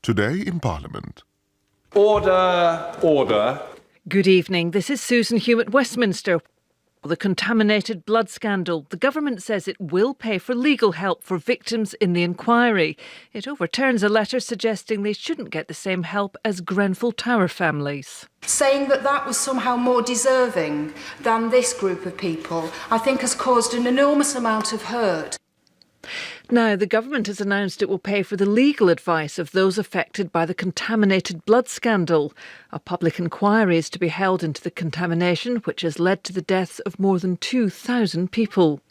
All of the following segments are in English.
Today in Parliament. Order, order. Good evening. This is Susan Hume at Westminster. The contaminated blood scandal. The government says it will pay for legal help for victims in the inquiry. It overturns a letter suggesting they shouldn't get the same help as Grenfell Tower families. Saying that that was somehow more deserving than this group of people, I think has caused an enormous amount of hurt. Now, the government has announced it will pay for the legal advice of those affected by the contaminated blood scandal. A public inquiry is to be held into the contamination, which has led to the deaths of more than 2,000 people.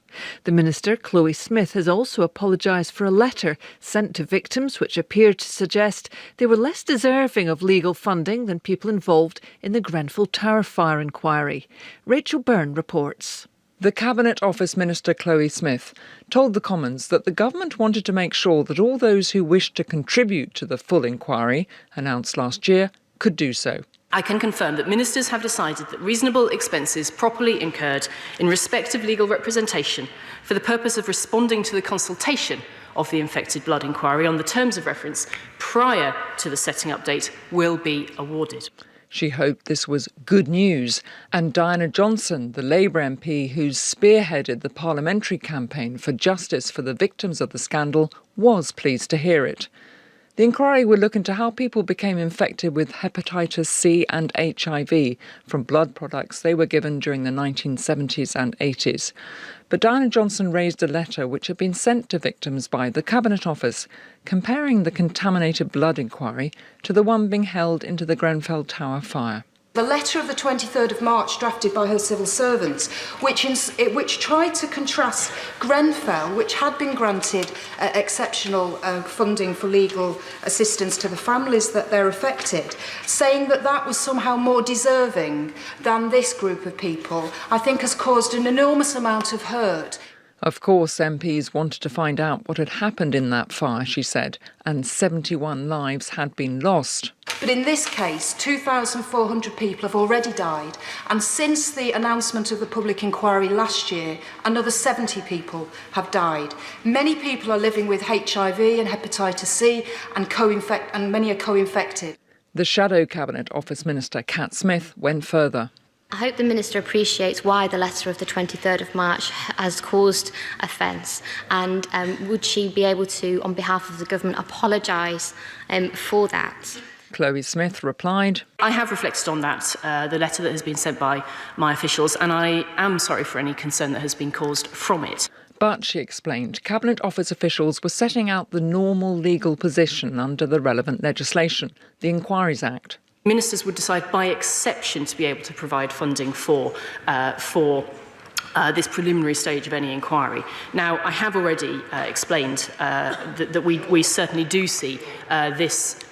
The Minister, Chloe Smith, has also apologised for a letter sent to victims which appeared to suggest they were less deserving of legal funding than people involved in the Grenfell Tower fire inquiry. Rachel Byrne reports. The Cabinet Office Minister Chloe Smith told the Commons that the government wanted to make sure that all those who wished to contribute to the full inquiry, announced last year, could do so. I can confirm that ministers have decided that reasonable expenses properly incurred in respect of legal representation for the purpose of responding to the consultation of the infected blood inquiry on the terms of reference prior to the setting up date will be awarded. She hoped this was good news, and Diana Johnson, the Labour MP who's spearheaded the parliamentary campaign for justice for the victims of the scandal, was pleased to hear it. The inquiry will look into how people became infected with hepatitis C and HIV from blood products they were given during the 1970s and 80s. But Diana Johnson raised a letter which had been sent to victims by the Cabinet Office, comparing the contaminated blood inquiry to the one being held into the Grenfell Tower fire. The letter of the 23rd of March, drafted by her civil servants, which tried to contrast Grenfell, which had been granted exceptional funding for legal assistance to the families that they're affected, saying that that was somehow more deserving than this group of people, I think has caused an enormous amount of hurt. Of course, MPs wanted to find out what had happened in that fire, she said, and 71 lives had been lost. But in this case, 2,400 people have already died, and since the announcement of the public inquiry last year, another 70 people have died. Many people are living with HIV and hepatitis C, and many are co-infected. The Shadow Cabinet Office Minister, Cat Smith, went further. I hope the Minister appreciates why the letter of the 23rd of March has caused offence, and would she be able to, on behalf of the government, apologise for that? Chloe Smith replied, I have reflected on that, the letter that has been sent by my officials, and I am sorry for any concern that has been caused from it. But, she explained, Cabinet Office officials were setting out the normal legal position under the relevant legislation, the Inquiries Act. Ministers would decide by exception to be able to provide funding for this preliminary stage of any inquiry. Now, I have already explained that we certainly do see this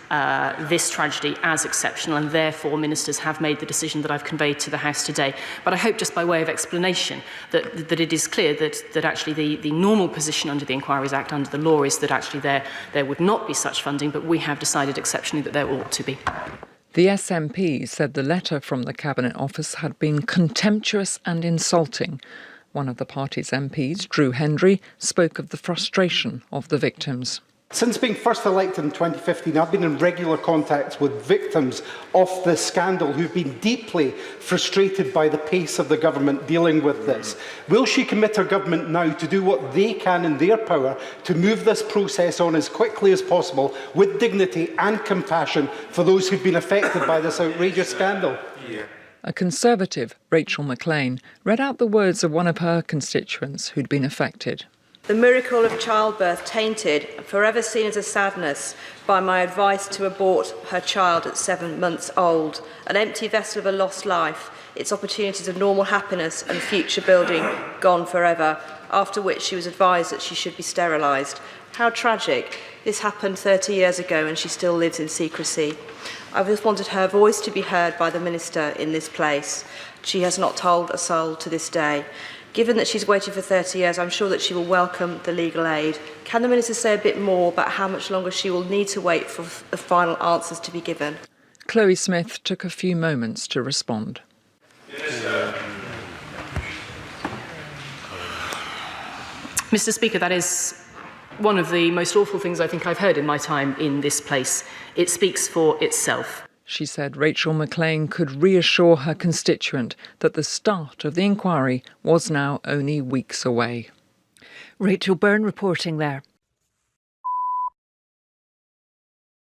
tragedy as exceptional, and therefore ministers have made the decision that I've conveyed to the House today. But I hope, just by way of explanation, that it is clear that actually the normal position under the Inquiries Act, under the law, is that actually there would not be such funding, but we have decided exceptionally that there ought to be. The SNP said the letter from the Cabinet Office had been contemptuous and insulting. One of the party's MPs, Drew Hendry, spoke of the frustration of the victims. Since being first elected in 2015, I've been in regular contact with victims of this scandal who've been deeply frustrated by the pace of the government dealing with this. Will she commit her government now to do what they can in their power to move this process on as quickly as possible with dignity and compassion for those who've been affected by this outrageous scandal? A Conservative, Rachel McLean, read out the words of one of her constituents who'd been affected. The miracle of childbirth tainted and forever seen as a sadness by my advice to abort her child at 7 months old, an empty vessel of a lost life, its opportunities of normal happiness and future building gone forever, after which she was advised that she should be sterilised. How tragic. This happened 30 years ago and she still lives in secrecy. I've just wanted her voice to be heard by the Minister in this place. She has not told a soul to this day. Given that she's waited for 30 years, I'm sure that she will welcome the legal aid. Can the Minister say a bit more about how much longer she will need to wait for the final answers to be given? Chloe Smith took a few moments to respond. Mr. Speaker, that is One of the most awful things I think I've heard in my time in this place. It speaks for itself. She said Rachel McLean could reassure her constituent that the start of the inquiry was now only weeks away. Rachel Byrne reporting there.